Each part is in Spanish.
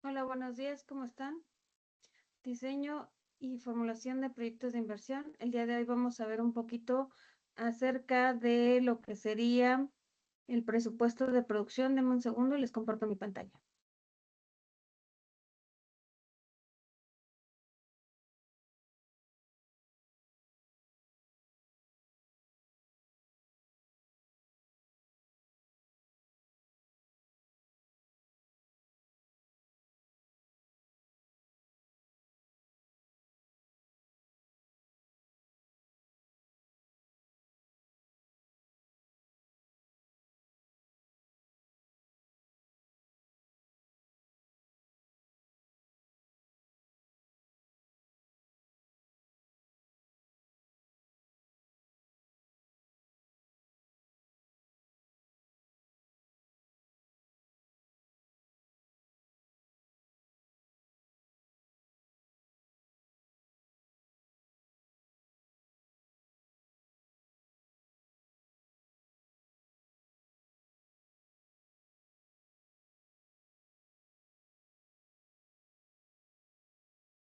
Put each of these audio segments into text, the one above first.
Hola, buenos días, ¿cómo están? Diseño y formulación de proyectos de inversión. El día de hoy vamos a ver un poquito acerca de lo que sería el presupuesto de producción. Denme un segundo y les comparto mi pantalla.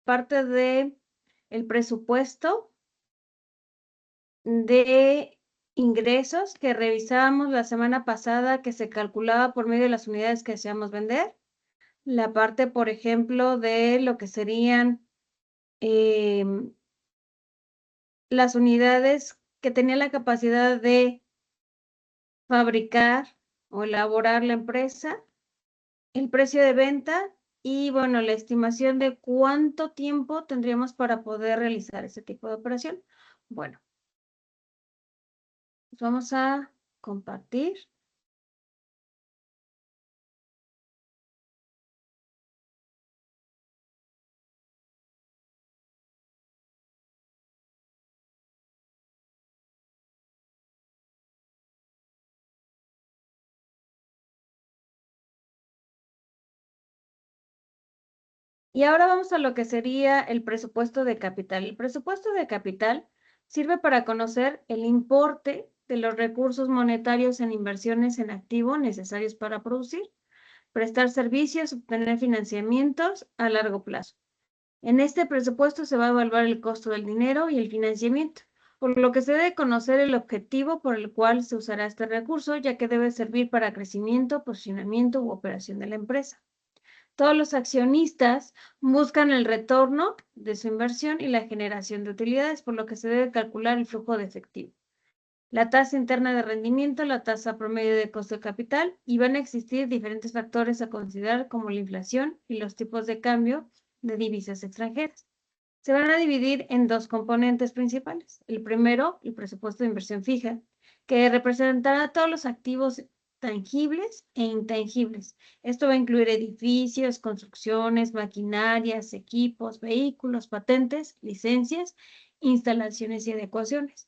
Parte de el presupuesto de ingresos que revisábamos la semana pasada, que se calculaba por medio de las unidades que deseamos vender. La parte, por ejemplo, de lo que serían las unidades que tenían la capacidad de fabricar o elaborar la empresa, el precio de venta y, bueno, la estimación de cuánto tiempo tendríamos para poder realizar ese tipo de operación. Bueno, pues vamos a compartir. Y ahora vamos a lo que sería el presupuesto de capital. El presupuesto de capital sirve para conocer el importe de los recursos monetarios en inversiones en activo necesarios para producir, prestar servicios, obtener financiamientos a largo plazo. En este presupuesto se va a evaluar el costo del dinero y el financiamiento, por lo que se debe conocer el objetivo por el cual se usará este recurso, ya que debe servir para crecimiento, posicionamiento u operación de la empresa. Todos los accionistas buscan el retorno de su inversión y la generación de utilidades, por lo que se debe calcular el flujo de efectivo, la tasa interna de rendimiento, la tasa promedio de costo de capital, y van a existir diferentes factores a considerar como la inflación y los tipos de cambio de divisas extranjeras. Se van a dividir en dos componentes principales. El primero, el presupuesto de inversión fija, que representará todos los activos tangibles e intangibles. Esto va a incluir edificios, construcciones, maquinarias, equipos, vehículos, patentes, licencias, instalaciones y adecuaciones.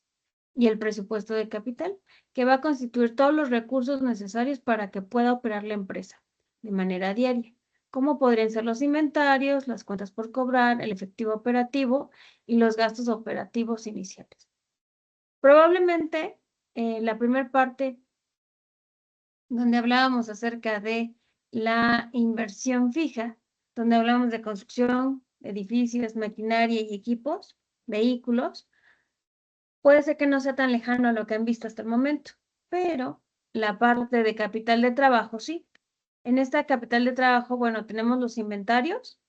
Y el presupuesto de capital, que va a constituir todos los recursos necesarios para que pueda operar la empresa de manera diaria, como podrían ser los inventarios, las cuentas por cobrar, el efectivo operativo y los gastos operativos iniciales. Probablemente la primera parte donde hablábamos acerca de la inversión fija, donde hablamos de construcción, edificios, maquinaria y equipos, vehículos, puede ser que no sea tan lejano a lo que han visto hasta el momento, pero la parte de capital de trabajo sí. En esta capital de trabajo, bueno, tenemos los inventarios,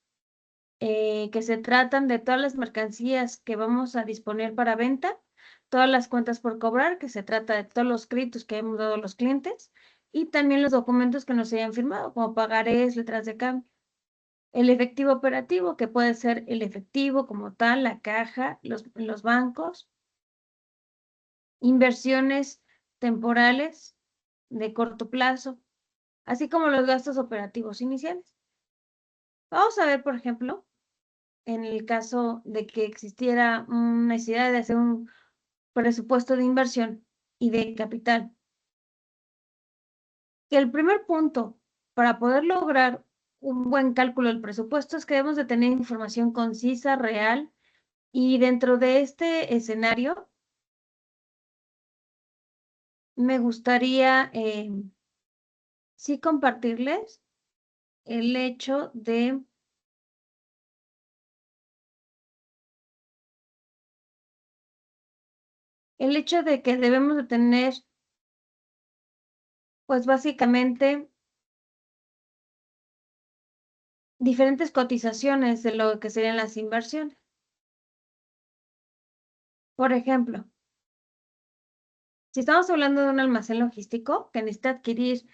que se tratan de todas las mercancías que vamos a disponer para venta, todas las cuentas por cobrar, que se trata de todos los créditos que hemos dado a los clientes, y también los documentos que nos hayan firmado, como pagarés, letras de cambio. El efectivo operativo, que puede ser el efectivo como tal, la caja, los bancos, inversiones temporales de corto plazo, así como los gastos operativos iniciales. Vamos a ver, por ejemplo, en el caso de que existiera una necesidad de hacer un presupuesto de inversión y de capital, que el primer punto para poder lograr un buen cálculo del presupuesto es que debemos de tener información concisa, real, y dentro de este escenario me gustaría sí compartirles el hecho de que debemos de tener, pues básicamente, diferentes cotizaciones de lo que serían las inversiones. Por ejemplo, si estamos hablando de un almacén logístico que necesita adquirir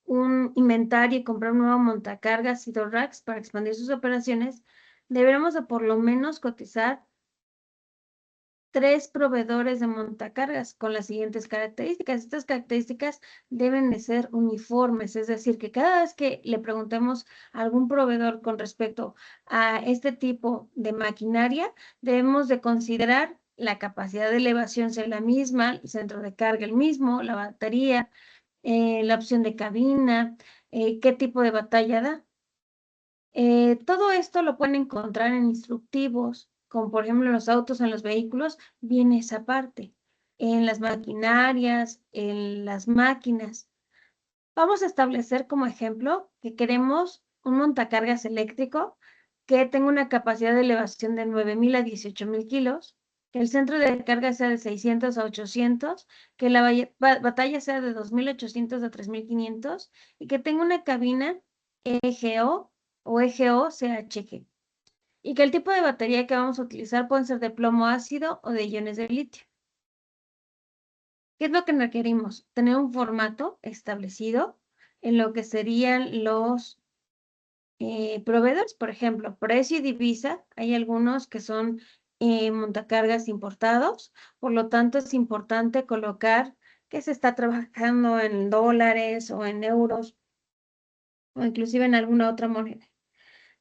un inventario y comprar un nuevo montacargas y dos racks para expandir sus operaciones, deberemos de por lo menos cotizar 3 proveedores de montacargas con las siguientes características. Estas características deben de ser uniformes, es decir, que cada vez que le preguntemos a algún proveedor con respecto a este tipo de maquinaria, debemos de considerar la capacidad de elevación sea la misma, el centro de carga el mismo, la batería, la opción de cabina, qué tipo de batalla da. Todo esto lo pueden encontrar en instructivos, como por ejemplo en los autos, en los vehículos, viene esa parte. En las maquinarias, en las máquinas. Vamos a establecer como ejemplo que queremos un montacargas eléctrico que tenga una capacidad de elevación de 9,000 a 18,000 kilos, que el centro de carga sea de 600 a 800, que la batalla sea de 2,800 a 3,500 y que tenga una cabina EGO o EGO CHG. Y que el tipo de batería que vamos a utilizar pueden ser de plomo ácido o de iones de litio. ¿Qué es lo que requerimos? Tener un formato establecido en lo que serían los proveedores, por ejemplo, precio y divisa. Hay algunos que son montacargas importados, por lo tanto es importante colocar que se está trabajando en dólares o en euros o inclusive en alguna otra moneda.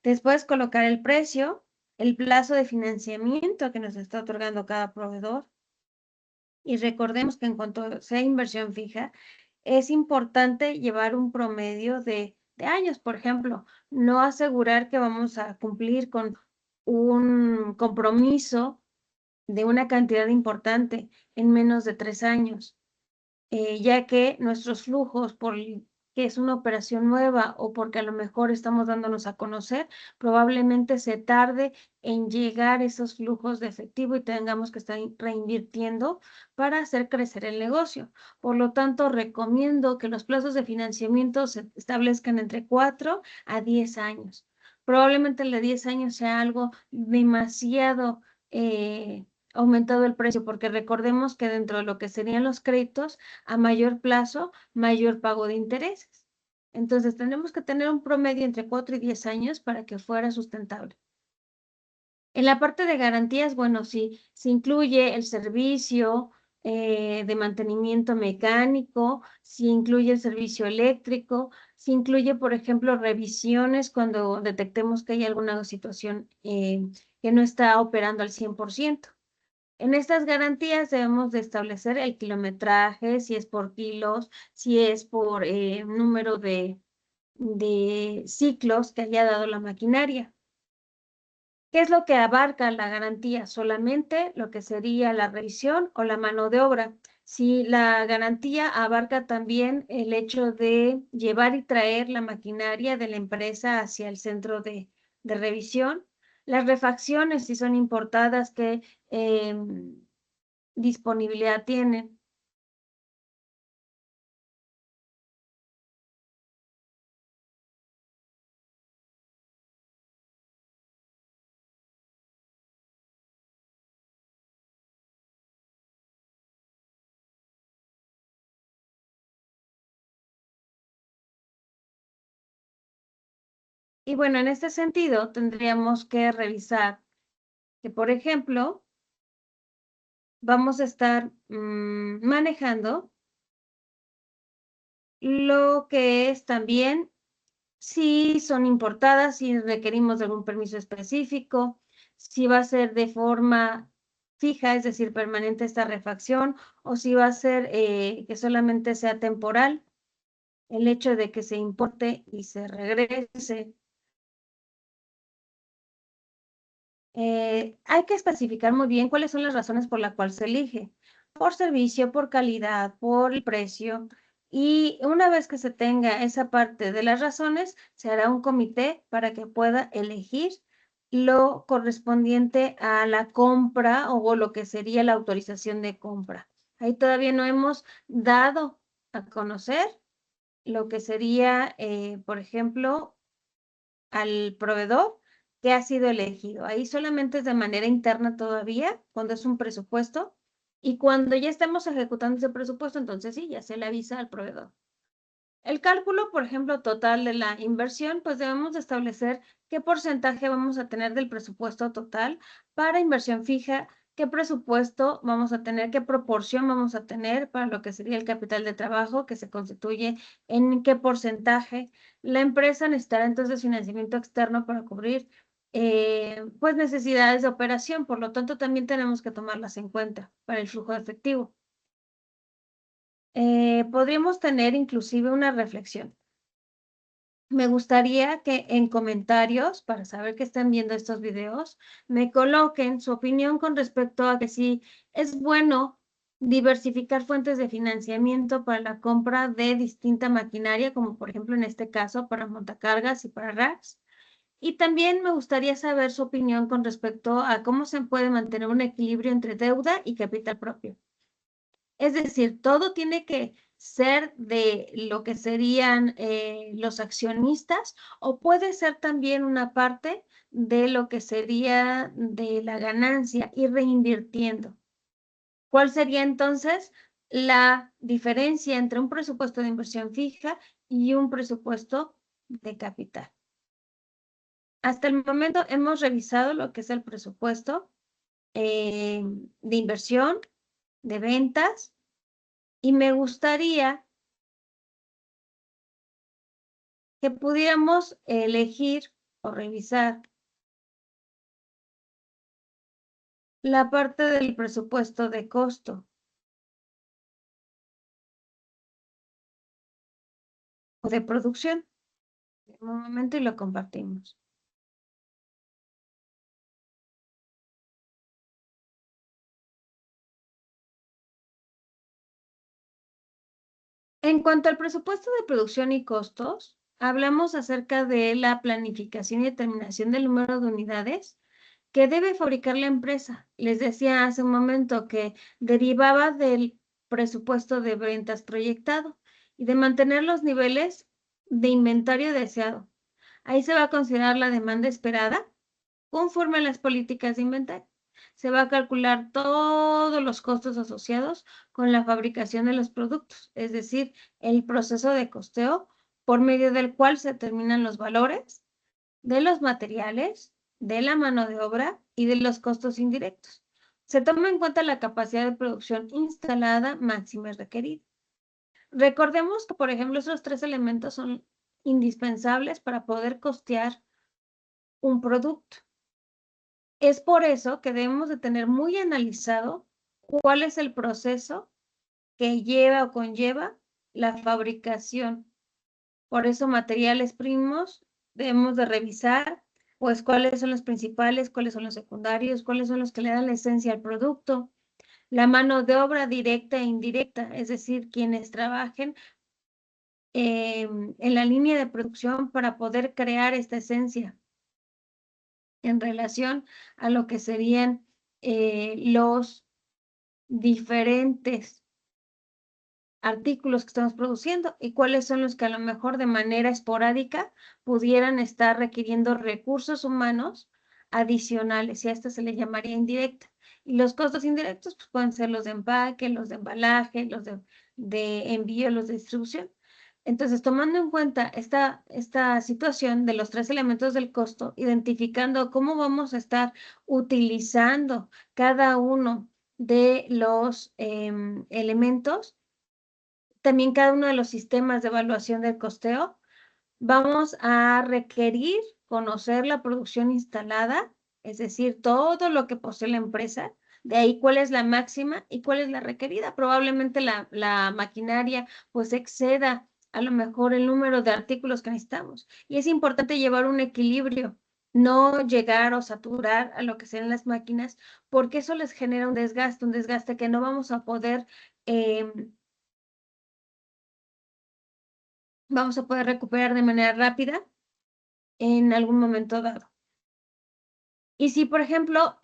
Después colocar el precio, el plazo de financiamiento que nos está otorgando cada proveedor. Y recordemos que en cuanto sea inversión fija, es importante llevar un promedio de años, por ejemplo, no asegurar que vamos a cumplir con un compromiso de una cantidad importante en menos de 3 años. Ya que nuestros flujos, por que es una operación nueva o porque a lo mejor estamos dándonos a conocer, probablemente se tarde en llegar esos flujos de efectivo y tengamos que estar reinvirtiendo para hacer crecer el negocio. Por lo tanto, recomiendo que los plazos de financiamiento se establezcan entre 4 a 10 años. Probablemente el de 10 años sea algo demasiado aumentado el precio, porque recordemos que dentro de lo que serían los créditos, a mayor plazo, mayor pago de intereses. Entonces, tenemos que tener un promedio entre 4 y 10 años para que fuera sustentable. En la parte de garantías, bueno, sí, se incluye el servicio de mantenimiento mecánico, se incluye el servicio eléctrico, se incluye, por ejemplo, revisiones cuando detectemos que hay alguna situación que no está operando al 100%. En estas garantías debemos de establecer el kilometraje, si es por kilos, si es por número de ciclos que haya dado la maquinaria. ¿Qué es lo que abarca la garantía? Solamente lo que sería la revisión o la mano de obra. Si la garantía abarca también el hecho de llevar y traer la maquinaria de la empresa hacia el centro de revisión. Las refacciones, si son importadas, que disponibilidad tienen. Y bueno, en este sentido tendríamos que revisar que, por ejemplo, vamos a estar manejando lo que es también si son importadas, si requerimos de algún permiso específico, si va a ser de forma fija, es decir, permanente esta refacción, o si va a ser que solamente sea temporal, el hecho de que se importe y se regrese. Hay que especificar muy bien cuáles son las razones por las cuales se elige, por servicio, por calidad, por el precio, Y una vez que se tenga esa parte de las razones, se hará un comité para que pueda elegir lo correspondiente a la compra o lo que sería la autorización de compra. Ahí todavía no hemos dado a conocer lo que sería, por ejemplo, al proveedor que ha sido elegido. Ahí solamente es de manera interna todavía, cuando es un presupuesto, y cuando ya estemos ejecutando ese presupuesto, entonces sí, ya se le avisa al proveedor. El cálculo, por ejemplo, total de la inversión, pues debemos de establecer qué porcentaje vamos a tener del presupuesto total para inversión fija, qué presupuesto vamos a tener, qué proporción vamos a tener para lo que sería el capital de trabajo, que se constituye en qué porcentaje. La empresa necesitará entonces financiamiento externo para cubrir pues necesidades de operación, por lo tanto también tenemos que tomarlas en cuenta para el flujo de efectivo. Podríamos tener inclusive una reflexión. Me gustaría que en comentarios, para saber que están viendo estos videos, me coloquen su opinión con respecto a que si es bueno diversificar fuentes de financiamiento para la compra de distinta maquinaria, como por ejemplo en este caso para montacargas y para racks. Y también me gustaría saber su opinión con respecto a cómo se puede mantener un equilibrio entre deuda y capital propio. Es decir, todo tiene que ser de lo que serían los accionistas o puede ser también una parte de lo que sería de la ganancia y reinvirtiendo. ¿Cuál sería entonces la diferencia entre un presupuesto de inversión fija y un presupuesto de capital? Hasta el momento hemos revisado lo que es el presupuesto de inversión, de ventas, y me gustaría que pudiéramos elegir o revisar la parte del presupuesto de costo o de producción. Un momento y lo compartimos. En cuanto al presupuesto de producción y costos, hablamos acerca de la planificación y determinación del número de unidades que debe fabricar la empresa. Les decía hace un momento que derivaba del presupuesto de ventas proyectado y de mantener los niveles de inventario deseado. Ahí se va a considerar la demanda esperada conforme a las políticas de inventario. Se va a calcular todos los costos asociados con la fabricación de los productos, es decir, el proceso de costeo por medio del cual se determinan los valores de los materiales, de la mano de obra y de los costos indirectos. Se toma en cuenta la capacidad de producción instalada máxima y requerida. Recordemos que, por ejemplo, esos tres elementos son indispensables para poder costear un producto. Es por eso que debemos de tener muy analizado cuál es el proceso que lleva o conlleva la fabricación. Por eso, materiales primos debemos de revisar, pues, cuáles son los principales, cuáles son los secundarios, cuáles son los que le dan la esencia al producto. La mano de obra directa e indirecta, es decir, quienes trabajen en la línea de producción para poder crear esta esencia en relación a lo que serían los diferentes artículos que estamos produciendo y cuáles son los que a lo mejor de manera esporádica pudieran estar requiriendo recursos humanos adicionales y a esta se le llamaría indirecta. Y los costos indirectos pues, pueden ser los de empaque, los de embalaje, los de envío, los de distribución. Entonces, tomando en cuenta esta situación de los tres elementos del costo, identificando cómo vamos a estar utilizando cada uno de los elementos, también cada uno de los sistemas de evaluación del costeo, vamos a requerir conocer la producción instalada, es decir, todo lo que posee la empresa, de ahí cuál es la máxima y cuál es la requerida. Probablemente la maquinaria pues exceda a lo mejor el número de artículos que necesitamos. Y es importante llevar un equilibrio, no llegar o saturar a lo que sean las máquinas, porque eso les genera un desgaste que no vamos a poder vamos a poder recuperar de manera rápida en algún momento dado. Y si, por ejemplo,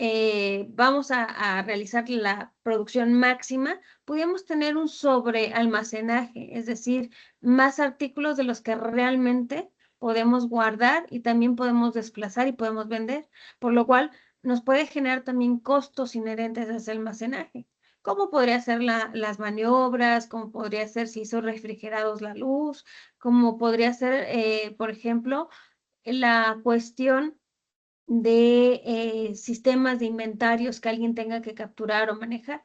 vamos a realizar la producción máxima, podríamos tener un sobrealmacenaje, es decir, más artículos de los que realmente podemos guardar y también podemos desplazar y podemos vender, por lo cual nos puede generar también costos inherentes a ese almacenaje. ¿Cómo podría ser las maniobras? ¿Cómo podría ser si son refrigerados la luz? ¿Cómo podría ser, por ejemplo, la cuestión de sistemas de inventarios que alguien tenga que capturar o manejar?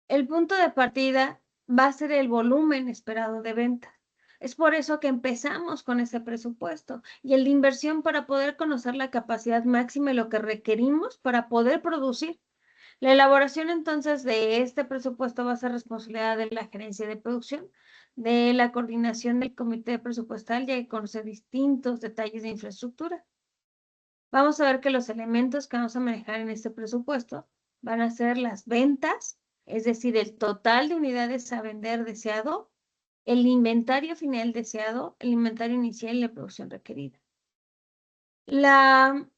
El punto de partida va a ser el volumen esperado de ventas. Es por eso que empezamos con ese presupuesto y el de inversión para poder conocer la capacidad máxima y lo que requerimos para poder producir. La elaboración entonces de este presupuesto va a ser responsabilidad de la gerencia de producción, de la coordinación del comité presupuestal, ya que conoce distintos detalles de infraestructura. Vamos a ver que los elementos que vamos a manejar en este presupuesto van a ser las ventas, es decir, el total de unidades a vender deseado, el inventario final deseado, el inventario inicial y la producción requerida. La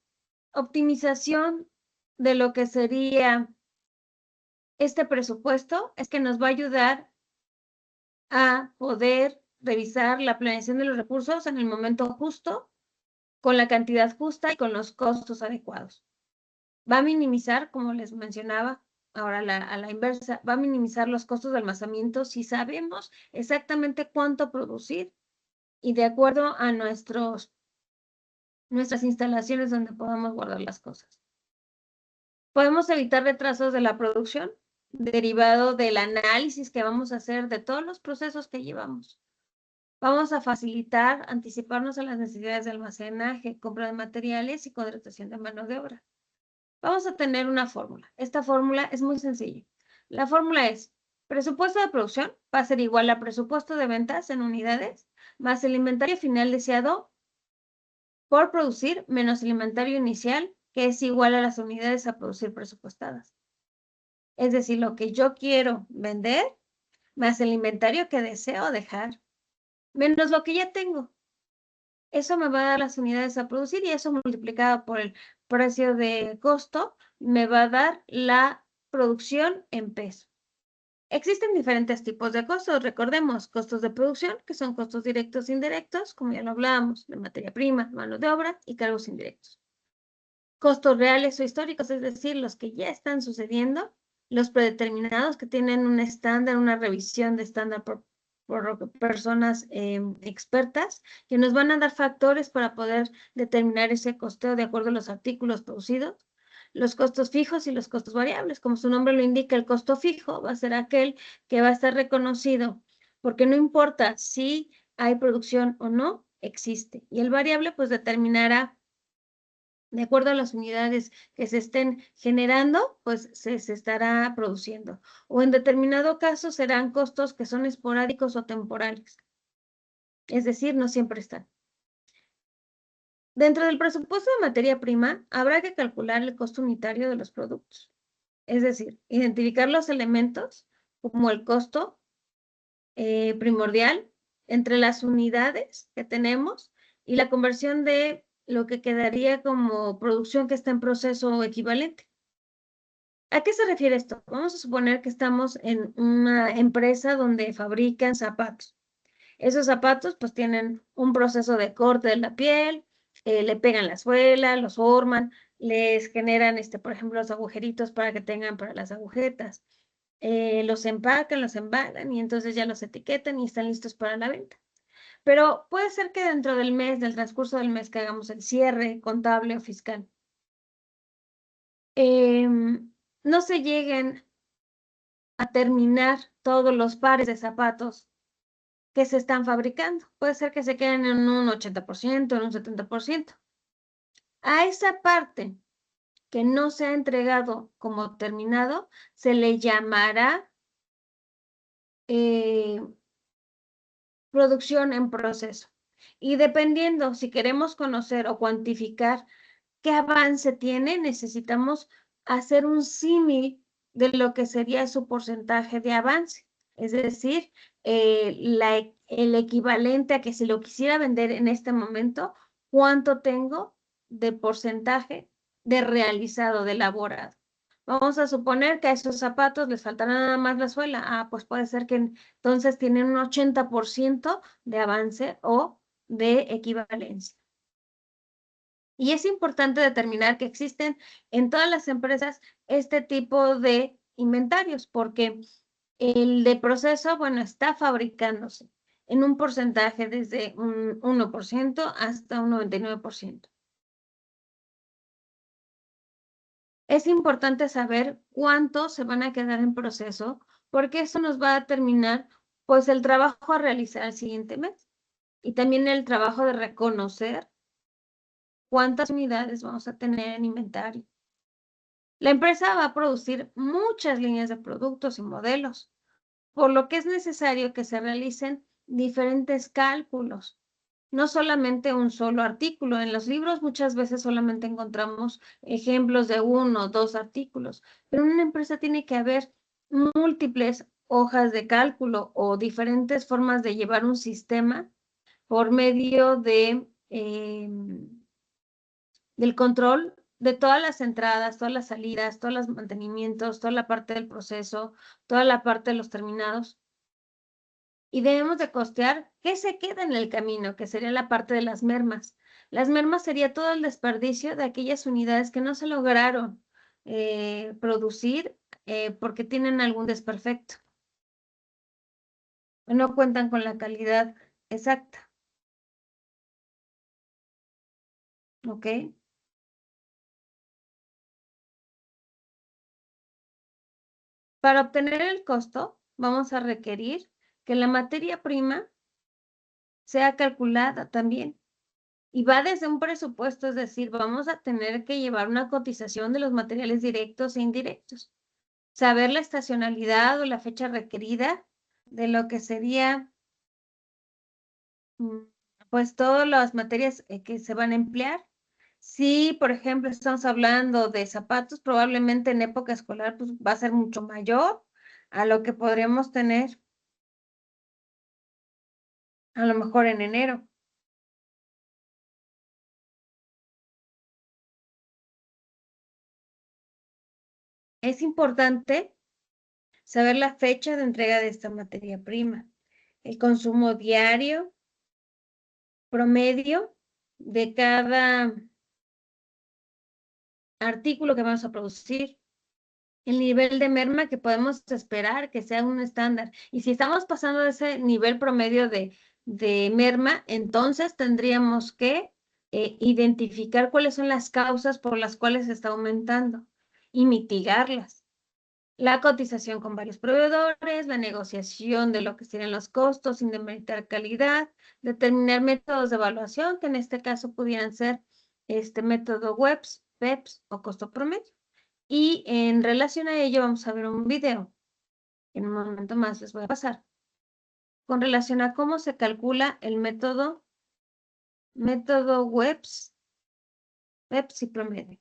optimización de lo que sería este presupuesto es que nos va a ayudar a poder revisar la planeación de los recursos en el momento justo, con la cantidad justa y con los costos adecuados. Va a minimizar, como les mencionaba, ahora a la inversa, va a minimizar los costos de almacenamiento si sabemos exactamente cuánto producir y de acuerdo a nuestras instalaciones donde podamos guardar las cosas. Podemos evitar retrasos de la producción derivado del análisis que vamos a hacer de todos los procesos que llevamos. Vamos a facilitar, anticiparnos a las necesidades de almacenaje, compra de materiales y contratación de mano de obra. Vamos a tener una fórmula. Esta fórmula es muy sencilla. La fórmula es presupuesto de producción va a ser igual a presupuesto de ventas en unidades más el inventario final deseado por producir menos el inventario inicial, que es igual a las unidades a producir presupuestadas. Es decir, lo que yo quiero vender más el inventario que deseo dejar, menos lo que ya tengo. Eso me va a dar las unidades a producir y eso multiplicado por el precio de costo me va a dar la producción en pesos. Existen diferentes tipos de costos. Recordemos, costos de producción, que son costos directos e indirectos, como ya lo hablábamos, de materia prima, mano de obra y cargos indirectos. Costos reales o históricos, es decir, los que ya están sucediendo, los predeterminados que tienen un estándar, una revisión de estándar por personas expertas, que nos van a dar factores para poder determinar ese costeo de acuerdo a los artículos producidos. Los costos fijos y los costos variables. Como su nombre lo indica, el costo fijo va a ser aquel que va a estar reconocido, porque no importa si hay producción o no, existe. Y el variable pues determinará de acuerdo a las unidades que se estén generando, pues se estará produciendo. O en determinado caso serán costos que son esporádicos o temporales. Es decir, no siempre están. Dentro del presupuesto de materia prima, habrá que calcular el costo unitario de los productos. Es decir, identificar los elementos como el costo primordial entre las unidades que tenemos y la conversión de lo que quedaría como producción que está en proceso equivalente. ¿A qué se refiere esto? Vamos a suponer que estamos en una empresa donde fabrican zapatos. Esos zapatos pues tienen un proceso de corte de la piel, le pegan la suela, los forman, les generan, por ejemplo, los agujeritos para que tengan para las agujetas. Los empacan, los embalan y entonces ya los etiquetan y están listos para la venta. Pero puede ser que dentro del mes, del transcurso del mes, que hagamos el cierre contable o fiscal, no se lleguen a terminar todos los pares de zapatos que se están fabricando. Puede ser que se queden en un 80%, en un 70%. A esa parte que no se ha entregado como terminado, se le llamará producción en proceso. Y dependiendo si queremos conocer o cuantificar qué avance tiene, necesitamos hacer un símil de lo que sería su porcentaje de avance. Es decir, el equivalente a que si lo quisiera vender en este momento, ¿cuánto tengo de porcentaje de realizado, de elaborado? Vamos a suponer que a esos zapatos les faltará nada más la suela. Ah, pues puede ser que entonces tienen un 80% de avance o de equivalencia. Y es importante determinar que existen en todas las empresas este tipo de inventarios, porque el de proceso, bueno, está fabricándose en un porcentaje desde un 1% hasta un 99%. Es importante saber cuántos se van a quedar en proceso, porque eso nos va a determinar, pues, el trabajo a realizar el siguiente mes y también el trabajo de reconocer cuántas unidades vamos a tener en inventario. La empresa va a producir muchas líneas de productos y modelos, por lo que es necesario que se realicen diferentes cálculos, no solamente un solo artículo. En los libros muchas veces solamente encontramos ejemplos de uno o dos artículos, pero en una empresa tiene que haber múltiples hojas de cálculo o diferentes formas de llevar un sistema por medio del control de todas las entradas, todas las salidas, todos los mantenimientos, toda la parte del proceso, toda la parte de los terminados. Y debemos de costear qué se queda en el camino, que sería la parte de las mermas. Las mermas sería todo el desperdicio de aquellas unidades que no se lograron producir porque tienen algún desperfecto o no cuentan con la calidad exacta. ¿Ok? Para obtener el costo, vamos a requerir que la materia prima sea calculada también. Y va desde un presupuesto, es decir, vamos a tener que llevar una cotización de los materiales directos e indirectos, saber la estacionalidad o la fecha requerida de lo que sería, mm, pues, todas las materias que se van a emplear. Si, por ejemplo, estamos hablando de zapatos, probablemente en época escolar, pues, va a ser mucho mayor a lo que podríamos tener a lo mejor en enero. Es importante saber la fecha de entrega de esta materia prima, el consumo diario promedio de cada artículo que vamos a producir, el nivel de merma que podemos esperar que sea un estándar. Y si estamos pasando de ese nivel promedio de merma, entonces tendríamos que identificar cuáles son las causas por las cuales se está aumentando y mitigarlas. La cotización con varios proveedores, la negociación de lo que serían los costos sin demeritar calidad, determinar métodos de evaluación, que en este caso pudieran ser este método WEBS, PEPS o costo promedio. Y en relación a ello vamos a ver un video. En un momento más les voy a pasar. Con relación a cómo se calcula el método WEBS, PEPS y promedio.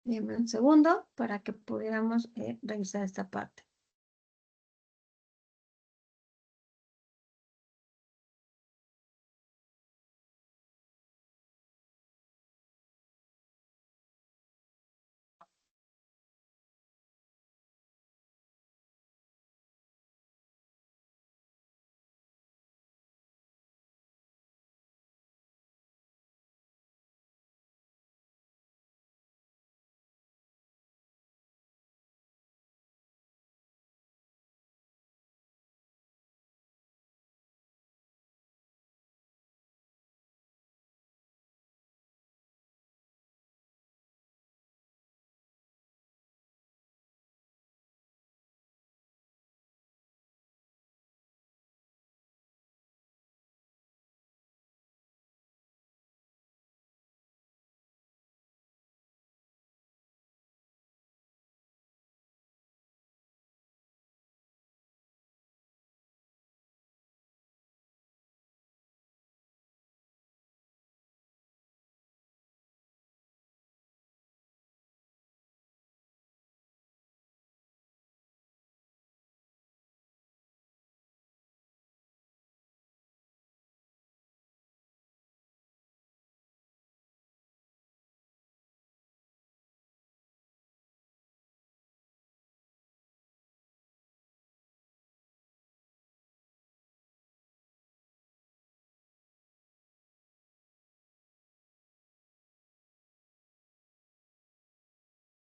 Denme un segundo para que pudiéramos revisar esta parte.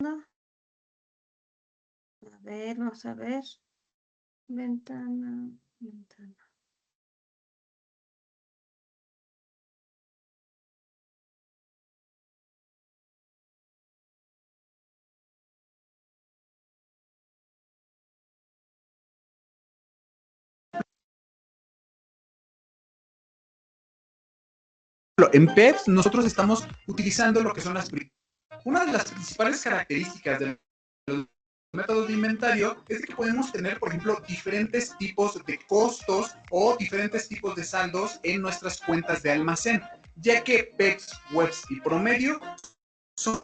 A ver, vamos a ver. Ventana. En PEPS nosotros estamos utilizando lo que son una de las principales características de los métodos de inventario es que podemos tener, por ejemplo, diferentes tipos de costos o diferentes tipos de saldos en nuestras cuentas de almacén, ya que PEPS, WEPS y promedio son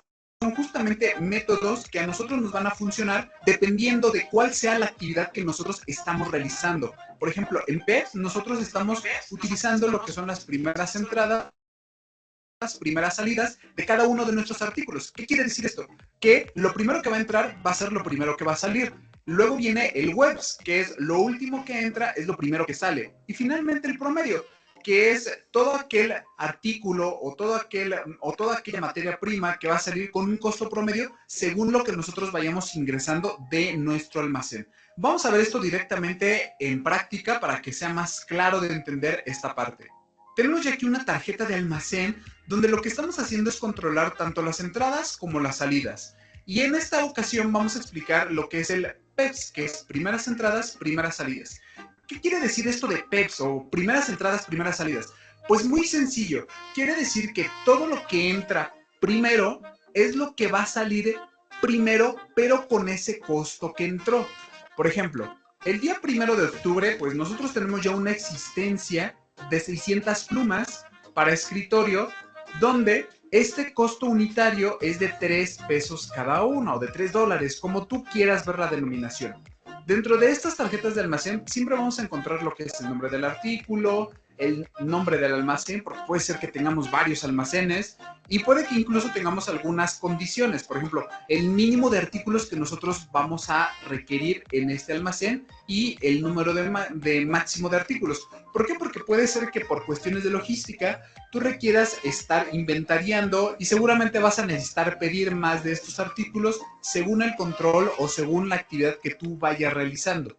justamente métodos que a nosotros nos van a funcionar dependiendo de cuál sea la actividad que nosotros estamos realizando. Por ejemplo, en PEPS nosotros estamos utilizando lo que son las primeras entradas, primeras salidas de cada uno de nuestros artículos. ¿Qué quiere decir esto? Que lo primero que va a entrar va a ser lo primero que va a salir. Luego viene el WEPS, que es lo último que entra, es lo primero que sale. Y finalmente el promedio, que es todo aquel artículo o toda aquella materia prima que va a salir con un costo promedio según lo que nosotros vayamos ingresando de nuestro almacén. Vamos a ver esto directamente en práctica para que sea más claro de entender esta parte. Tenemos ya aquí una tarjeta de almacén donde lo que estamos haciendo es controlar tanto las entradas como las salidas. Y en esta ocasión vamos a explicar lo que es el PEPS, que es primeras entradas, primeras salidas. ¿Qué quiere decir esto de PEPS o primeras entradas, primeras salidas? Pues muy sencillo, quiere decir que todo lo que entra primero es lo que va a salir primero, pero con ese costo que entró. Por ejemplo, el día 1 de octubre, pues nosotros tenemos ya una existencia de 600 plumas para escritorio, donde este costo unitario es de 3 pesos cada uno, o de $3, como tú quieras ver la denominación. Dentro de estas tarjetas de almacén siempre vamos a encontrar lo que es el nombre del artículo, el nombre del almacén, porque puede ser que tengamos varios almacenes y puede que incluso tengamos algunas condiciones, por ejemplo, el mínimo de artículos que nosotros vamos a requerir en este almacén y el número de máximo de artículos. ¿Por qué? Porque puede ser que por cuestiones de logística tú requieras estar inventariando y seguramente vas a necesitar pedir más de estos artículos según el control o según la actividad que tú vayas realizando.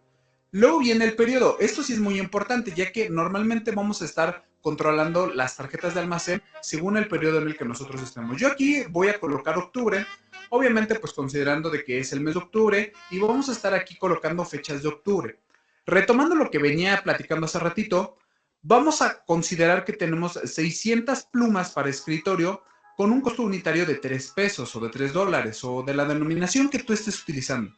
Luego viene el periodo. Esto sí es muy importante, ya que normalmente vamos a estar controlando las tarjetas de almacén según el periodo en el que nosotros estemos. Yo aquí voy a colocar octubre, obviamente pues considerando de que es el mes de octubre, y vamos a estar aquí colocando fechas de octubre. Retomando lo que venía platicando hace ratito, vamos a considerar que tenemos 600 plumas para escritorio con un costo unitario de 3 pesos o de $3 o de la denominación que tú estés utilizando.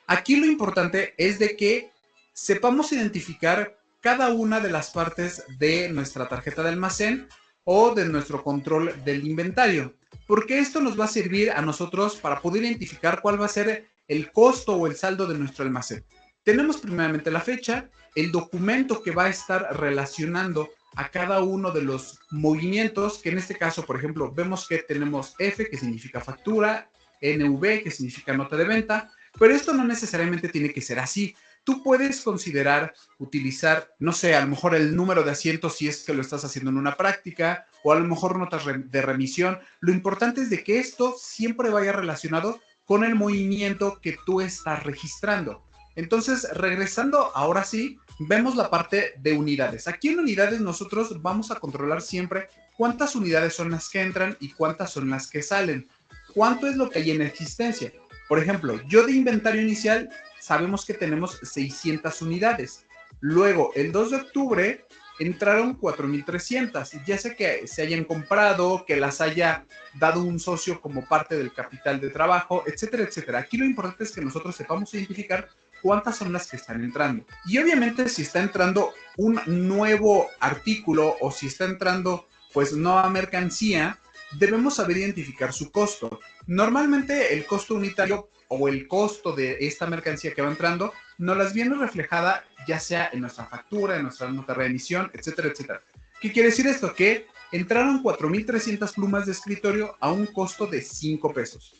Aquí lo importante es de que sepamos identificar cada una de las partes de nuestra tarjeta de almacén o de nuestro control del inventario, porque esto nos va a servir a nosotros para poder identificar cuál va a ser el costo o el saldo de nuestro almacén. Tenemos primeramente la fecha, el documento que va a estar relacionando a cada uno de los movimientos, que en este caso, por ejemplo, vemos que tenemos F, que significa factura, NV, que significa nota de venta, pero esto no necesariamente tiene que ser así. Tú puedes considerar utilizar, no sé, a lo mejor el número de asientos si es que lo estás haciendo en una práctica, o a lo mejor notas de remisión. Lo importante es de que esto siempre vaya relacionado con el movimiento que tú estás registrando. Entonces, regresando ahora sí, vemos la parte de unidades. Aquí en unidades nosotros vamos a controlar siempre cuántas unidades son las que entran y cuántas son las que salen. ¿Cuánto es lo que hay en existencia? Por ejemplo, yo de inventario inicial sabemos que tenemos 600 unidades. Luego, el 2 de octubre entraron 4,300, ya sea que se hayan comprado, que las haya dado un socio como parte del capital de trabajo, etcétera, etcétera. Aquí lo importante es que nosotros sepamos identificar cuántas son las que están entrando. Y obviamente si está entrando un nuevo artículo o si está entrando pues nueva mercancía, debemos saber identificar su costo. Normalmente el costo unitario o el costo de esta mercancía que va entrando nos las viene reflejada ya sea en nuestra factura, en nuestra nota de emisión, etcétera, etcétera. ¿Qué quiere decir esto? Que entraron 4,300 plumas de escritorio a un costo de 5 pesos.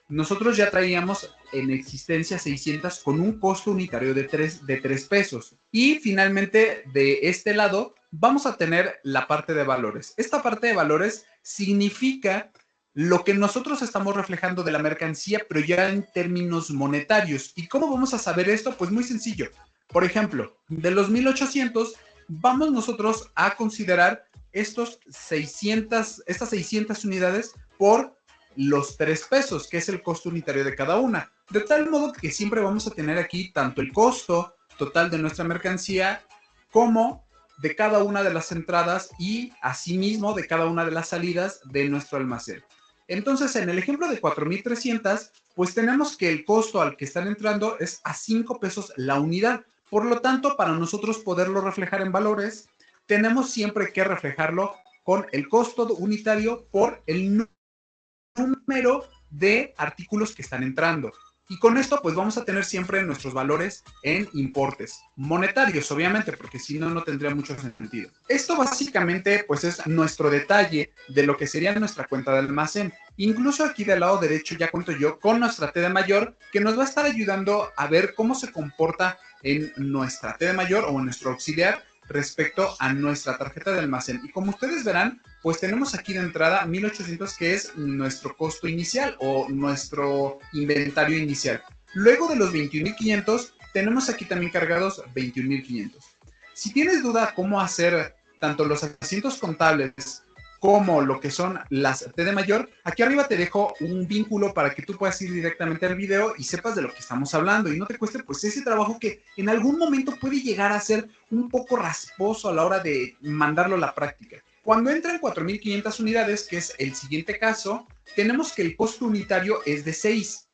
Nosotros ya traíamos en existencia 600 con un costo unitario de 3 pesos. Y finalmente, de este lado, vamos a tener la parte de valores. Esta parte de valores significa lo que nosotros estamos reflejando de la mercancía, pero ya en términos monetarios. ¿Y cómo vamos a saber esto? Pues muy sencillo. Por ejemplo, de los 1800, vamos nosotros a considerar estas 600 unidades por los 3 pesos, que es el costo unitario de cada una. De tal modo que siempre vamos a tener aquí tanto el costo total de nuestra mercancía como de cada una de las entradas y asimismo de cada una de las salidas de nuestro almacén. Entonces, en el ejemplo de 4,300, pues tenemos que el costo al que están entrando es a 5 pesos la unidad. Por lo tanto, para nosotros poderlo reflejar en valores, tenemos siempre que reflejarlo con el costo unitario por el número de artículos que están entrando. Y con esto pues vamos a tener siempre nuestros valores en importes monetarios, obviamente, porque si no, no tendría mucho sentido. Esto básicamente pues es nuestro detalle de lo que sería nuestra cuenta de almacén. Incluso aquí del lado derecho ya cuento yo con nuestra T de mayor, que nos va a estar ayudando a ver cómo se comporta en nuestra T de mayor o en nuestro auxiliar respecto a nuestra tarjeta de almacén. Y como ustedes verán, pues tenemos aquí de entrada 1800, que es nuestro costo inicial o nuestro inventario inicial. Luego de los 21,500, tenemos aquí también cargados 21,500. Si tienes duda cómo hacer tanto los asientos contables como lo que son las T de mayor, aquí arriba te dejo un vínculo para que tú puedas ir directamente al video y sepas de lo que estamos hablando y no te cueste pues ese trabajo que en algún momento puede llegar a ser un poco rasposo a la hora de mandarlo a la práctica. Cuando entran 4,500 unidades, que es el siguiente caso, tenemos que el costo unitario es de 6.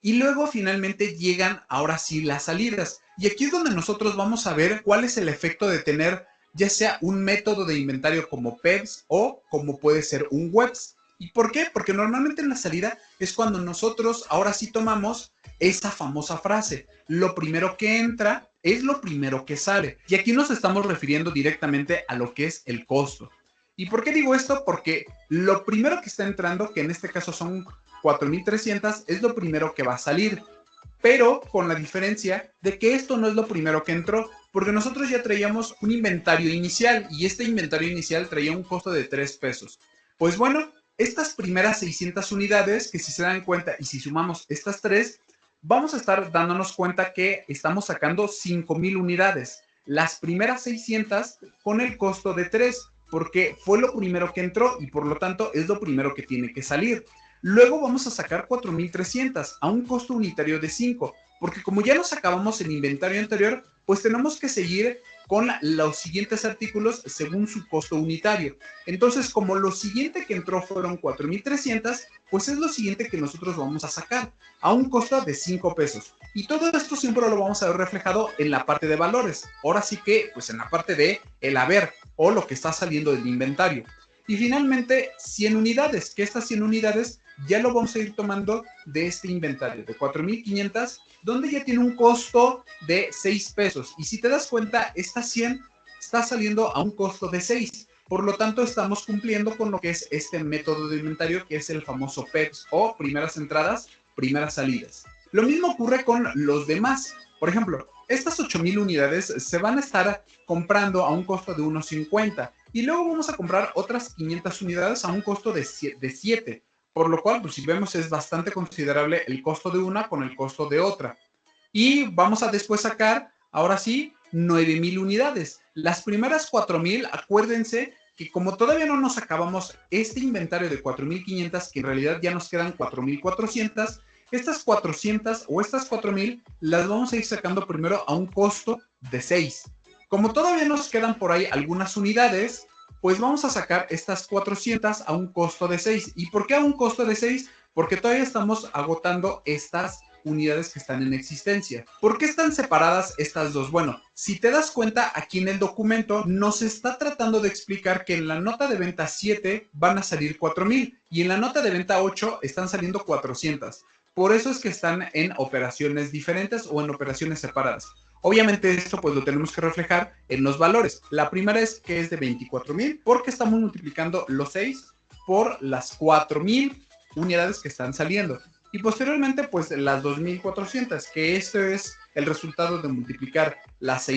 Y luego finalmente llegan ahora sí las salidas. Y aquí es donde nosotros vamos a ver cuál es el efecto de tener ya sea un método de inventario como PEBS o como puede ser un WEBS. ¿Y por qué? Porque normalmente en la salida es cuando nosotros ahora sí tomamos esa famosa frase. Lo primero que entra es lo primero que sale. Y aquí nos estamos refiriendo directamente a lo que es el costo. ¿Y por qué digo esto? Porque lo primero que está entrando, que en este caso son 4,300, es lo primero que va a salir. Pero con la diferencia de que esto no es lo primero que entró, porque nosotros ya traíamos un inventario inicial y este inventario inicial traía un costo de 3 pesos. Pues bueno, estas primeras 600 unidades, que si se dan cuenta y si sumamos estas 3, vamos a estar dándonos cuenta que estamos sacando 5,000 unidades. Las primeras 600 con el costo de 3, porque fue lo primero que entró y por lo tanto es lo primero que tiene que salir. Luego vamos a sacar 4,300 a un costo unitario de 5, porque como ya nos acabamos el inventario anterior, pues tenemos que seguir con los siguientes artículos según su costo unitario. Entonces, como lo siguiente que entró fueron 4,300, pues es lo siguiente que nosotros vamos a sacar a un costo de 5 pesos. Y todo esto siempre lo vamos a ver reflejado en la parte de valores. Ahora sí que, pues en la parte de el haber o lo que está saliendo del inventario. Y finalmente, 100 unidades, que estas 100 unidades ya lo vamos a ir tomando de este inventario de 4,500, donde ya tiene un costo de 6 pesos. Y si te das cuenta, esta 100 está saliendo a un costo de 6. Por lo tanto, estamos cumpliendo con lo que es este método de inventario, que es el famoso PEPS o primeras entradas, primeras salidas. Lo mismo ocurre con los demás. Por ejemplo, estas 8,000 unidades se van a estar comprando a un costo de 1,50 y luego vamos a comprar otras 500 unidades a un costo de 7. Por lo cual, pues si vemos, es bastante considerable el costo de una con el costo de otra. Y vamos a después sacar, ahora sí, 9,000 unidades. Las primeras 4,000, acuérdense que como todavía no nos acabamos este inventario de 4,500, que en realidad ya nos quedan 4,400, estas 400 o estas 4,000 las vamos a ir sacando primero a un costo de 6. Como todavía nos quedan por ahí algunas unidades, pues vamos a sacar estas 400 a un costo de 6. ¿Y por qué a un costo de 6? Porque todavía estamos agotando estas unidades que están en existencia. ¿Por qué están separadas estas dos? Bueno, si te das cuenta, aquí en el documento nos está tratando de explicar que en la nota de venta 7 van a salir 4,000 y en la nota de venta 8 están saliendo 400. Por eso es que están en operaciones diferentes o en operaciones separadas. Obviamente esto pues lo tenemos que reflejar en los valores. La primera es que es de 24,000 porque estamos multiplicando los 6 por las 4,000 unidades que están saliendo. Y posteriormente pues las 2,400, que esto es el resultado de multiplicar las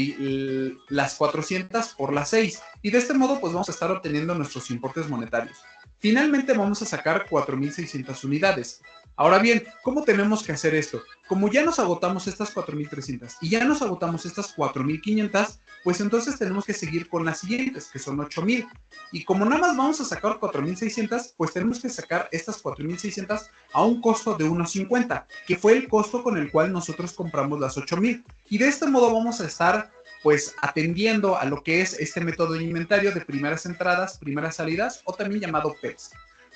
400 por las 6. Y de este modo pues vamos a estar obteniendo nuestros importes monetarios. Finalmente vamos a sacar 4,600 unidades. Ahora bien, ¿cómo tenemos que hacer esto? Como ya nos agotamos estas 4,300 y ya nos agotamos estas 4,500, pues entonces tenemos que seguir con las siguientes, que son 8,000. Y como nada más vamos a sacar 4,600, pues tenemos que sacar estas 4,600 a un costo de 1,50, que fue el costo con el cual nosotros compramos las 8,000. Y de este modo vamos a estar pues atendiendo a lo que es este método de inventario de primeras entradas, primeras salidas o también llamado PEPS.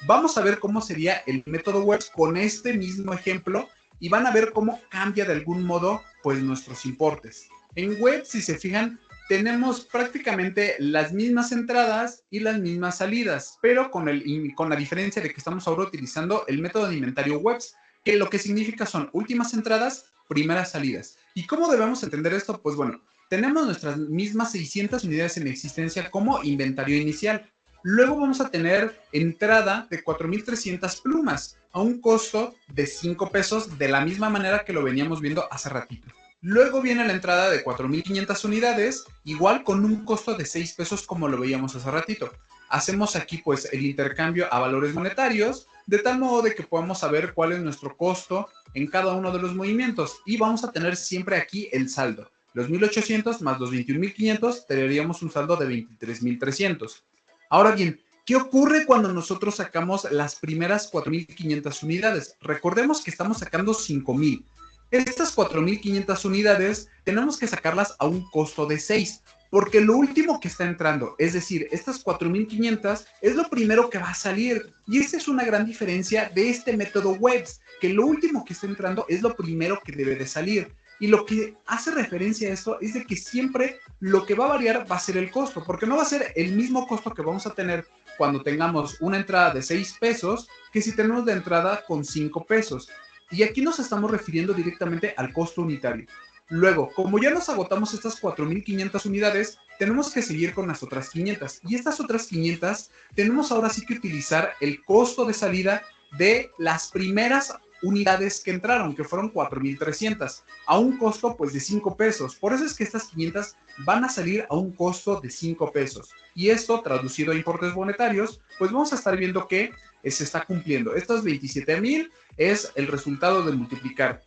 Vamos a ver cómo sería el método WEBS con este mismo ejemplo y van a ver cómo cambia de algún modo pues nuestros importes. En WEBS, si se fijan, tenemos prácticamente las mismas entradas y las mismas salidas, pero con la diferencia de que estamos ahora utilizando el método de inventario WEBS, que lo que significa son últimas entradas, primeras salidas. ¿Y cómo debemos entender esto? Pues bueno, tenemos nuestras mismas 600 unidades en existencia como inventario inicial. Luego vamos a tener entrada de 4,300 plumas a un costo de 5 pesos, de la misma manera que lo veníamos viendo hace ratito. Luego viene la entrada de 4,500 unidades, igual con un costo de 6 pesos como lo veíamos hace ratito. Hacemos aquí pues el intercambio a valores monetarios, de tal modo de que podamos saber cuál es nuestro costo en cada uno de los movimientos y vamos a tener siempre aquí el saldo. Los 1,800 más los 21,500 tendríamos un saldo de 23,300. Ahora bien, ¿qué ocurre cuando nosotros sacamos las primeras 4,500 unidades? Recordemos que estamos sacando 5,000. Estas 4,500 unidades tenemos que sacarlas a un costo de 6, porque lo último que está entrando, es decir, estas 4,500 es lo primero que va a salir. Y esa es una gran diferencia de este método WEBS, que lo último que está entrando es lo primero que debe de salir. Y lo que hace referencia a esto es de que siempre lo que va a variar va a ser el costo, porque no va a ser el mismo costo que vamos a tener cuando tengamos una entrada de 6 pesos que si tenemos la entrada con 5 pesos. Y aquí nos estamos refiriendo directamente al costo unitario. Luego, como ya nos agotamos estas 4,500 unidades, tenemos que seguir con las otras 500. Y estas otras 500 tenemos ahora sí que utilizar el costo de salida de las primeras unidades que entraron, que fueron 4,300, a un costo pues de 5 pesos. Por eso es que estas 500 van a salir a un costo de 5 pesos. Y esto, traducido a importes monetarios, pues vamos a estar viendo que se está cumpliendo. Estos 27,000 es el resultado de multiplicar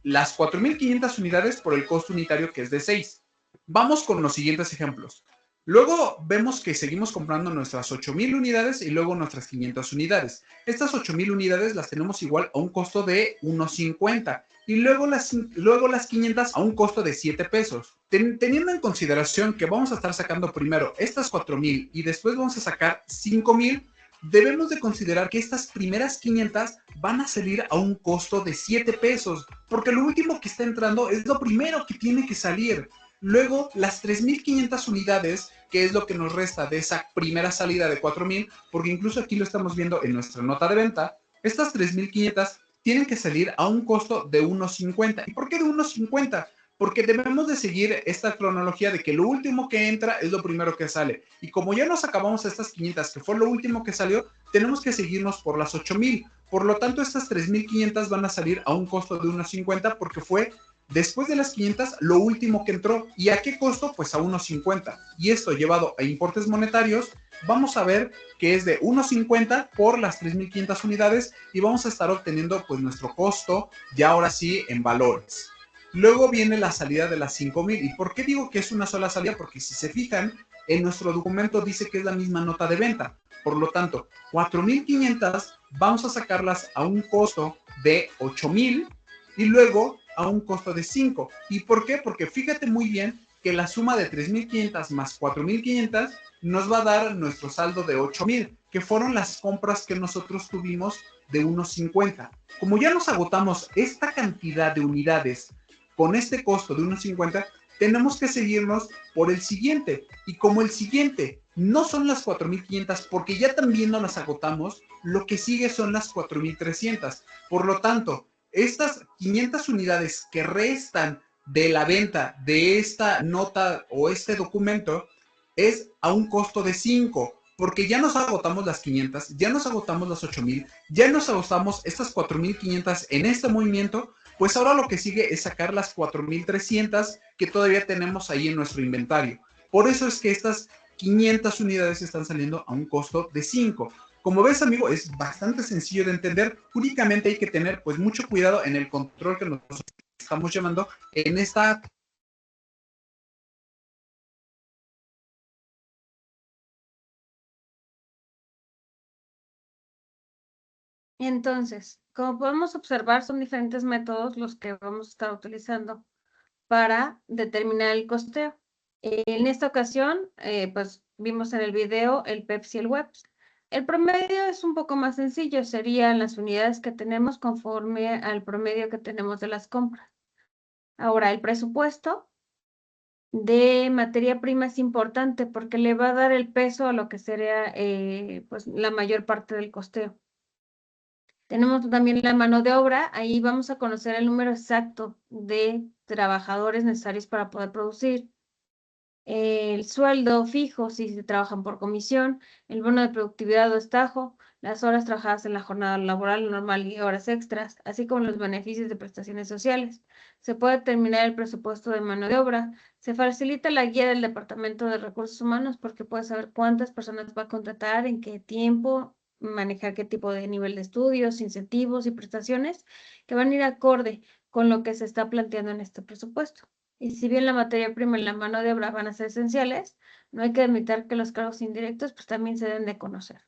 las 4,500 unidades por el costo unitario, que es de 6. Vamos con los siguientes ejemplos. Luego vemos que seguimos comprando nuestras 8,000 unidades y luego nuestras 500 unidades. Estas 8,000 unidades las tenemos igual a un costo de 1,50 y luego las 500 a un costo de 7 pesos. Teniendo en consideración que vamos a estar sacando primero estas 4,000 y después vamos a sacar 5,000, debemos de considerar que estas primeras 500 van a salir a un costo de 7 pesos, porque lo último que está entrando es lo primero que tiene que salir. Luego, las 3,500 unidades, que es lo que nos resta de esa primera salida de 4,000, porque incluso aquí lo estamos viendo en nuestra nota de venta, estas 3,500 tienen que salir a un costo de 1,50. ¿Y por qué de 1,50? Porque debemos de seguir esta cronología de que lo último que entra es lo primero que sale. Y como ya nos acabamos estas 500, que fue lo último que salió, tenemos que seguirnos por las 8,000. Por lo tanto, estas 3,500 van a salir a un costo de 1,50 porque fue después de las 500 lo último que entró. ¿Y a qué costo? Pues a 1,50. Y esto llevado a importes monetarios, vamos a ver que es de 1,50 por las 3,500 unidades y vamos a estar obteniendo pues nuestro costo ya ahora sí en valores. Luego viene la salida de las 5,000. ¿Y por qué digo que es una sola salida? Porque si se fijan, en nuestro documento dice que es la misma nota de venta. Por lo tanto, 4,500 vamos a sacarlas a un costo de 8,000 y luego a un costo de 5. ¿Y por qué? Porque fíjate muy bien que la suma de 3,500 más 4,500 nos va a dar nuestro saldo de 8,000, que fueron las compras que nosotros tuvimos de 1,50. Como ya nos agotamos esta cantidad de unidades con este costo de 1,50, tenemos que seguirnos por el siguiente. Y como el siguiente no son las 4,500, porque ya también no las agotamos, lo que sigue son las 4,300. Por lo tanto, estas 500 unidades que restan de la venta de esta nota o este documento es a un costo de 5. Porque ya nos agotamos las 500, ya nos agotamos las 8,000, ya nos agotamos estas 4,500 en este movimiento, pues ahora lo que sigue es sacar las 4,300 que todavía tenemos ahí en nuestro inventario. Por eso es que estas 500 unidades están saliendo a un costo de 5. Como ves, amigo, es bastante sencillo de entender. Únicamente hay que tener pues mucho cuidado en el control que nosotros estamos llevando en esta. Entonces, como podemos observar, son diferentes métodos los que vamos a estar utilizando para determinar el costeo. En esta ocasión, pues vimos en el video el PEPS y el WEPS. El promedio es un poco más sencillo, serían las unidades que tenemos conforme al promedio que tenemos de las compras. Ahora, el presupuesto de materia prima es importante porque le va a dar el peso a lo que sería pues, la mayor parte del costeo. Tenemos también la mano de obra, ahí vamos a conocer el número exacto de trabajadores necesarios para poder producir. El sueldo fijo si se trabajan por comisión, el bono de productividad o estajo, las horas trabajadas en la jornada laboral normal y horas extras, así como los beneficios de prestaciones sociales. Se puede determinar el presupuesto de mano de obra. Se facilita la guía del Departamento de Recursos Humanos porque puede saber cuántas personas va a contratar, en qué tiempo, manejar qué tipo de nivel de estudios, incentivos y prestaciones que van a ir acorde con lo que se está planteando en este presupuesto. Y si bien la materia prima y la mano de obra van a ser esenciales, no hay que admitir que los cargos indirectos pues también se deben de conocer.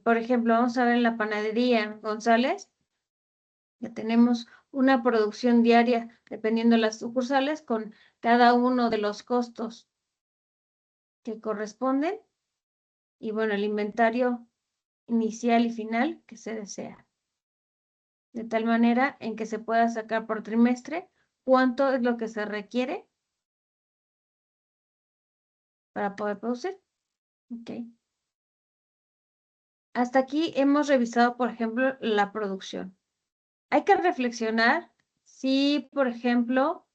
Por ejemplo, vamos a ver en la panadería González, que tenemos una producción diaria, dependiendo de las sucursales, con cada uno de los costos que corresponden y bueno, el inventario inicial y final que se desea. De tal manera en que se pueda sacar por trimestre cuánto es lo que se requiere para poder producir. Okay. Hasta aquí hemos revisado, por ejemplo, la producción. Hay que reflexionar si, por ejemplo,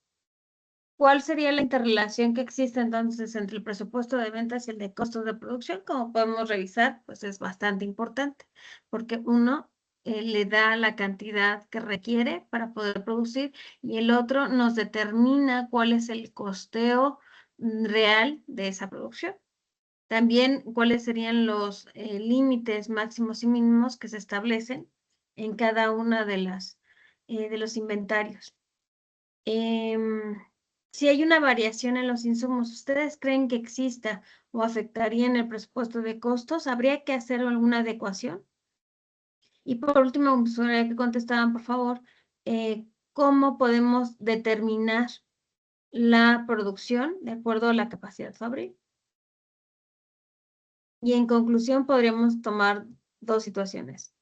cuál sería la interrelación que existe entonces entre el presupuesto de ventas y el de costos de producción. Como podemos revisar, pues es bastante importante, porque uno le da la cantidad que requiere para poder producir y el otro nos determina cuál es el costeo real de esa producción. También cuáles serían los límites máximos y mínimos que se establecen en cada una de de los inventarios. Si hay una variación en los insumos, ¿ustedes creen que exista o afectaría en el presupuesto de costos? ¿Habría que hacer alguna adecuación? Y por último, me gustaría que contestaran, por favor, ¿cómo podemos determinar la producción de acuerdo a la capacidad fabril? Y en conclusión, podríamos tomar dos situaciones.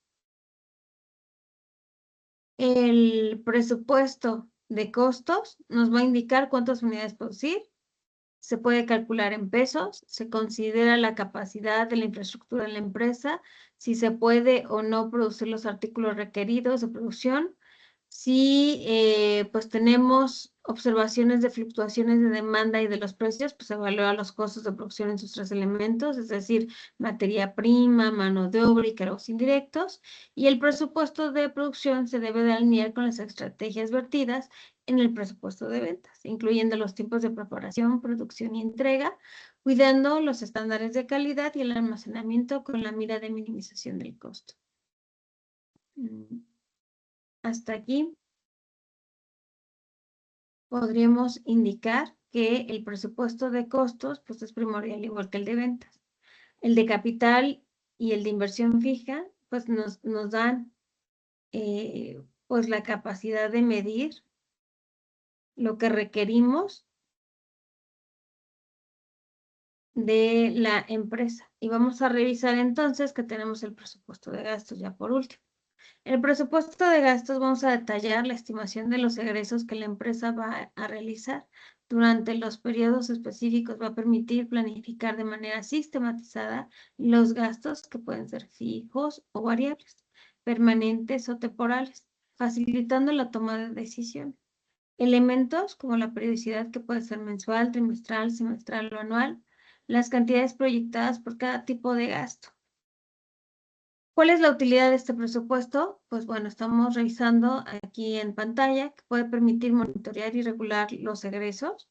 El presupuesto de costos nos va a indicar cuántas unidades producir, se puede calcular en pesos, se considera la capacidad de la infraestructura de la empresa, si se puede o no producir los artículos requeridos de producción, si pues tenemos observaciones de fluctuaciones de demanda y de los precios, pues se evalúa los costos de producción en sus tres elementos, es decir, materia prima, mano de obra y cargos indirectos, y el presupuesto de producción se debe de alinear con las estrategias vertidas en el presupuesto de ventas, incluyendo los tiempos de preparación, producción y entrega, cuidando los estándares de calidad y el almacenamiento con la mira de minimización del costo. Hasta aquí podríamos indicar que el presupuesto de costos pues, es primordial, igual que el de ventas. El de capital y el de inversión fija pues nos dan pues la capacidad de medir lo que requerimos de la empresa. Y vamos a revisar entonces que tenemos el presupuesto de gastos ya por último. El presupuesto de gastos vamos a detallar la estimación de los egresos que la empresa va a realizar durante los periodos específicos. Va a permitir planificar de manera sistematizada los gastos que pueden ser fijos o variables, permanentes o temporales, facilitando la toma de decisiones. Elementos como la periodicidad que puede ser mensual, trimestral, semestral o anual, las cantidades proyectadas por cada tipo de gasto. ¿Cuál es la utilidad de este presupuesto? Pues bueno, estamos revisando aquí en pantalla que puede permitir monitorear y regular los egresos,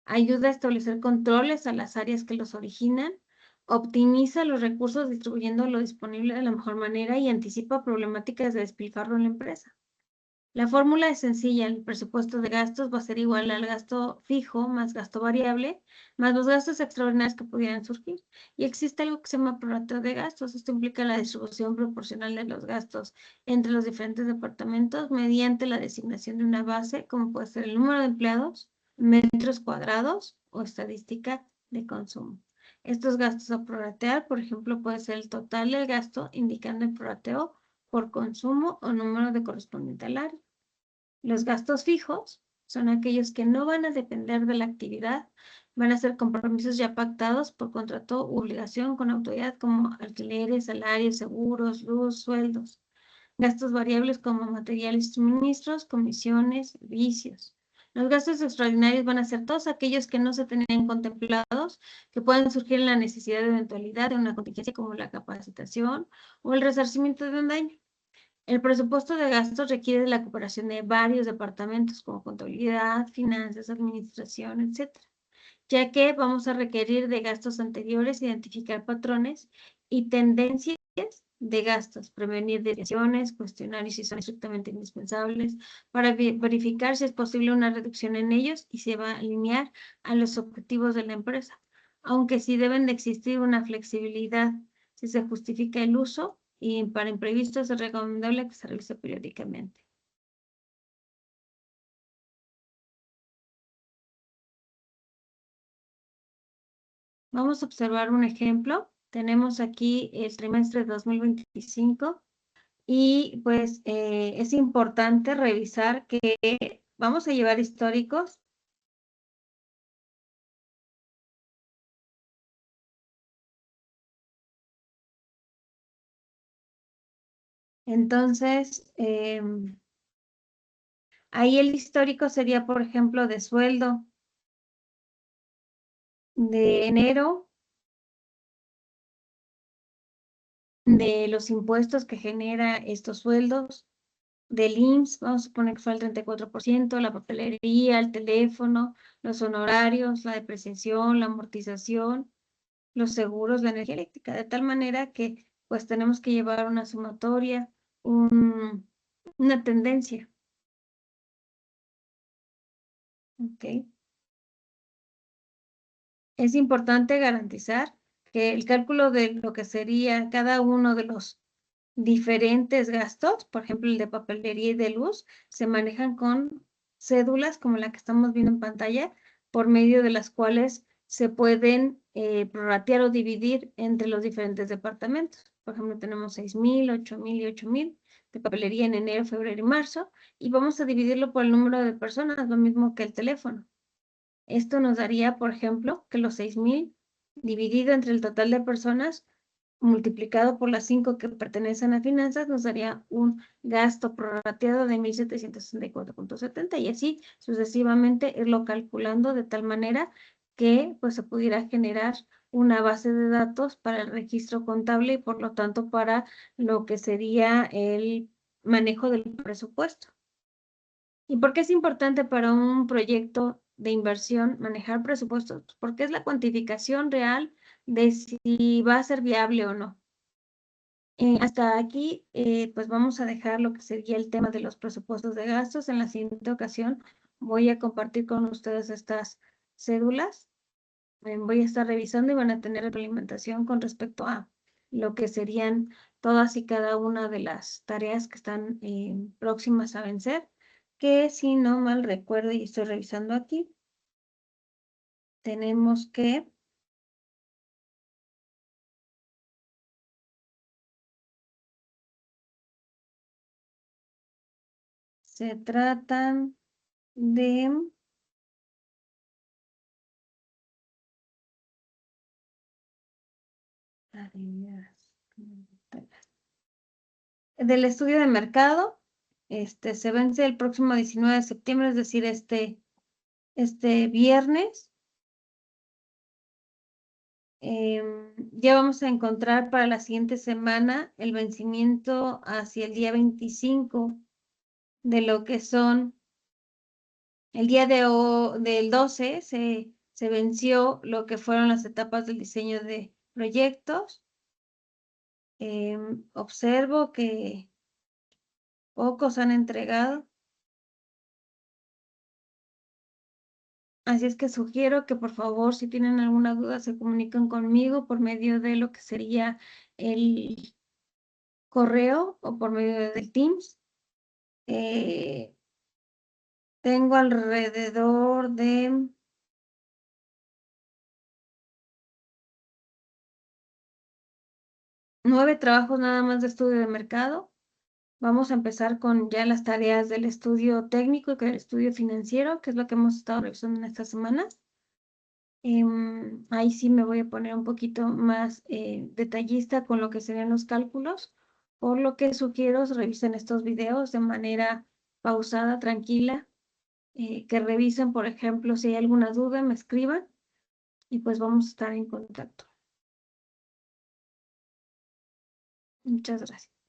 ayuda a establecer controles a las áreas que los originan, optimiza los recursos distribuyendo lo disponible de la mejor manera y anticipa problemáticas de despilfarro en la empresa. La fórmula es sencilla, el presupuesto de gastos va a ser igual al gasto fijo más gasto variable, más los gastos extraordinarios que pudieran surgir. Y existe algo que se llama prorrateo de gastos. Esto implica la distribución proporcional de los gastos entre los diferentes departamentos mediante la designación de una base, como puede ser el número de empleados, metros cuadrados o estadística de consumo. Estos gastos a prorratear, por ejemplo, puede ser el total del gasto, indicando el prorrateo por consumo o número de correspondiente al área. Los gastos fijos son aquellos que no van a depender de la actividad, van a ser compromisos ya pactados por contrato u obligación con autoridad como alquileres, salarios, seguros, luz, sueldos. Gastos variables como materiales y suministros, comisiones, servicios. Los gastos extraordinarios van a ser todos aquellos que no se tenían contemplados, que pueden surgir en la necesidad de eventualidad de una contingencia como la capacitación o el resarcimiento de un daño. El presupuesto de gastos requiere la cooperación de varios departamentos como contabilidad, finanzas, administración, etc., ya que vamos a requerir de gastos anteriores identificar patrones y tendencias de gastos, prevenir desviaciones, cuestionar si son estrictamente indispensables, para verificar si es posible una reducción en ellos y se va a alinear a los objetivos de la empresa, aunque sí deben de existir una flexibilidad si se justifica el uso y para imprevistos es recomendable que se realice periódicamente. Vamos a observar un ejemplo. Tenemos aquí el trimestre 2025 y pues es importante revisar que vamos a llevar históricos. Entonces, ahí el histórico sería, por ejemplo, de sueldo de enero, de los impuestos que genera estos sueldos, del IMSS, vamos a suponer que fue el 34%, la papelería, el teléfono, los honorarios, la depreciación, la amortización, los seguros, la energía eléctrica, de tal manera que pues tenemos que llevar una sumatoria, una tendencia. ¿Ok? Es importante garantizar que el cálculo de lo que sería cada uno de los diferentes gastos, por ejemplo, el de papelería y de luz, se manejan con cédulas como la que estamos viendo en pantalla, por medio de las cuales se pueden prorratear o dividir entre los diferentes departamentos. Por ejemplo, tenemos 6,000, 8,000 y 8,000 de papelería en enero, febrero y marzo, y vamos a dividirlo por el número de personas, lo mismo que el teléfono. Esto nos daría, por ejemplo, que los 6,000 dividido entre el total de personas multiplicado por las 5 que pertenecen a finanzas, nos daría un gasto prorrateado de 1,764,70 y así sucesivamente irlo calculando de tal manera que pues se pudiera generar una base de datos para el registro contable y por lo tanto para lo que sería el manejo del presupuesto. ¿Y por qué es importante para un proyecto de inversión manejar presupuestos? Porque es la cuantificación real de si va a ser viable o no. Hasta aquí, pues vamos a dejar lo que sería el tema de los presupuestos de gastos. En la siguiente ocasión voy a compartir con ustedes estas cédulas. Voy a estar revisando y van a tener retroalimentación con respecto a lo que serían todas y cada una de las tareas que están próximas a vencer, que si no mal recuerdo y estoy revisando aquí, tenemos que se tratan de del estudio de mercado. Se vence el próximo 19 de septiembre, es decir, este viernes. Ya vamos a encontrar para la siguiente semana el vencimiento hacia el día 25 de lo que son el día del 12 se venció lo que fueron las etapas del diseño de proyectos. Observo que pocos han entregado. Así es que sugiero que por favor, si tienen alguna duda, se comuniquen conmigo por medio de lo que sería el correo o por medio del Teams. Tengo alrededor de 9 trabajos nada más de estudio de mercado. Vamos a empezar con ya las tareas del estudio técnico y del estudio financiero, que es lo que hemos estado revisando en estas semanas. Ahí sí me voy a poner un poquito más detallista con lo que serían los cálculos, por lo que sugiero revisen estos videos de manera pausada, tranquila, que revisen, por ejemplo, si hay alguna duda, me escriban y pues vamos a estar en contacto. Muchas gracias.